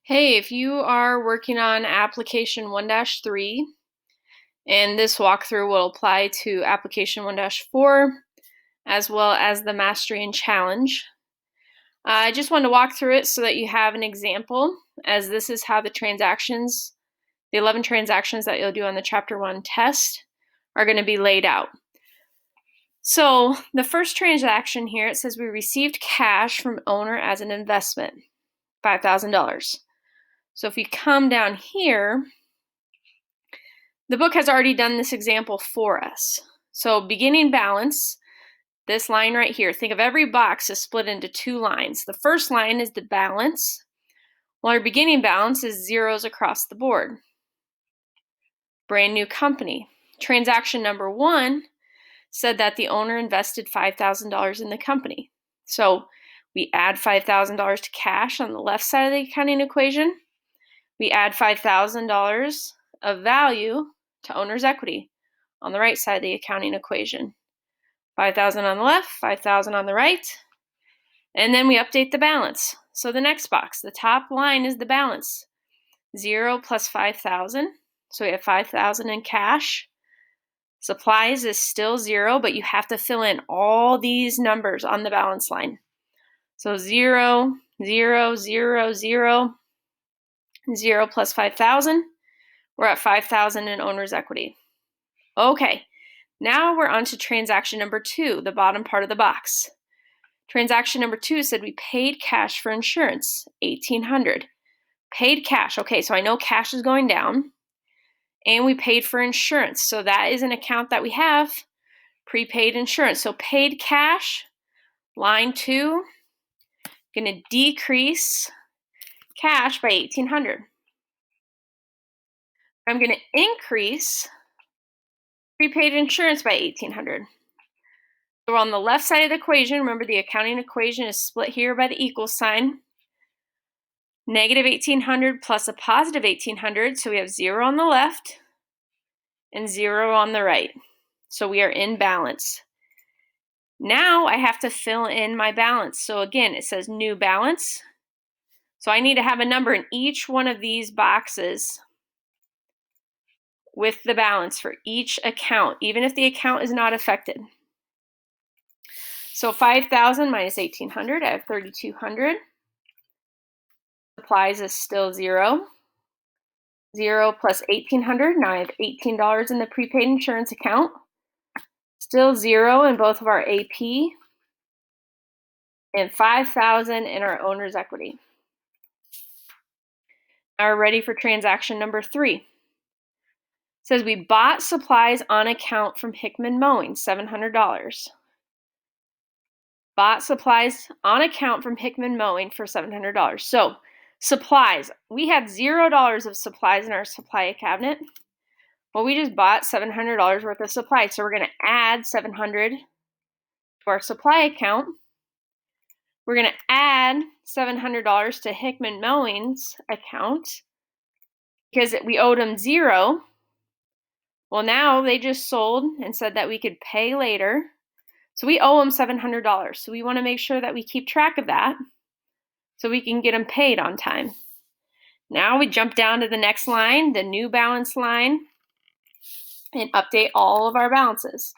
Hey, if you are working on application 1-3, and this walkthrough will apply to application 1-4, as well as the Mastery and Challenge. I just wanted to walk through it so that you have an example, as this is how the 11 transactions that you'll do on the Chapter 1 test are going to be laid out. So the first transaction here, it says we received cash from owner as an investment, $5,000. So if we come down here, the book has already done this example for us. So beginning balance, this line right here, think of every box is split into two lines. The first line is the balance, while our beginning balance is zeros across the board. Brand new company. Transaction number 1 said that the owner invested $5,000 in the company. So we add $5,000 to cash on the left side of the accounting equation. We add $5,000 of value to owner's equity on the right side of the accounting equation. 5,000 on the left, 5,000 on the right, and then we update the balance. So the next box, the top line is the balance. 0 plus 5,000, so we have 5,000 in cash. Supplies is still 0, but you have to fill in all these numbers on the balance line. So 0, 0, 0, 0, 0 plus 5,000. We're at 5,000 in owner's equity. Okay, now we're on to transaction number 2, the bottom part of the box. Transaction number 2 said we paid cash for insurance, $1,800. Paid cash. Okay, so I know cash is going down. And we paid for insurance. So that is an account that we have, prepaid insurance. So paid cash, line 2, going to decrease cash by $1,800. I'm going to increase prepaid insurance by $1,800. So we're on the left side of the equation. Remember, the accounting equation is split here by the equal sign. Negative $1,800 plus a positive $1,800. So we have 0 on the left and 0 on the right. So we are in balance. Now I have to fill in my balance. So again, it says new balance. So I need to have a number in each one of these boxes with the balance for each account, even if the account is not affected. So 5,000 minus 1,800, I have 3,200. Supplies is still 0. 0 plus 1,800, now I have $18 in the prepaid insurance account. Still 0 in both of our AP. And 5,000 in our owner's equity. Now we're ready for transaction number 3. It says we bought supplies on account from Hickman Mowing, $700. Bought supplies on account from Hickman Mowing for $700. So supplies, we had $0 of supplies in our supply cabinet. Well, we just bought $700 worth of supplies. So we're going to add $700 to our supply account. We're going to add $700 to Hickman Mowing's account because we owed them 0. Well, now they just sold and said that we could pay later. So we owe them $700. So we want to make sure that we keep track of that so we can get them paid on time. Now we jump down to the next line, the new balance line, and update all of our balances.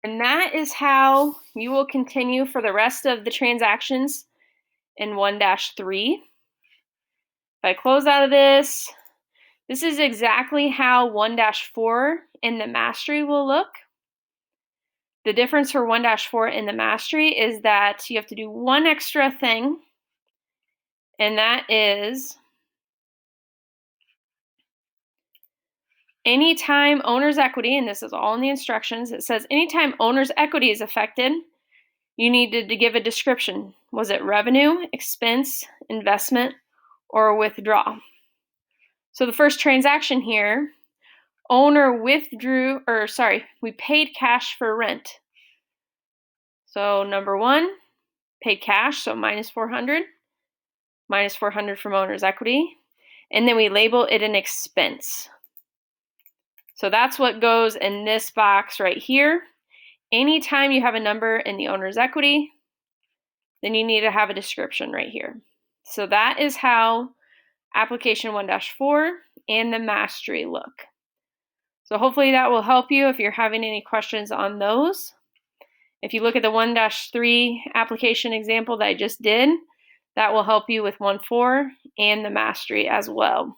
And that is how you will continue for the rest of the transactions in 1-3. If I close out of this, this is exactly how 1-4 in the Mastery will look. The difference for 1-4 in the Mastery is that you have to do one extra thing, and that is anytime owner's equity, and this is all in the instructions, it says anytime owner's equity is affected, you needed to give a description. Was it revenue, expense, investment, or withdraw? So the first transaction here, we paid cash for rent. So number 1, paid cash, so minus 400. Minus 400 from owner's equity. and then we label it an expense. So that's what goes in this box right here. Anytime you have a number in the owner's equity, then you need to have a description right here. So that is how application 1-4 and the mastery look. So hopefully that will help you if you're having any questions on those. If you look at the 1-3 application example that I just did, that will help you with 1-4 and the mastery as well.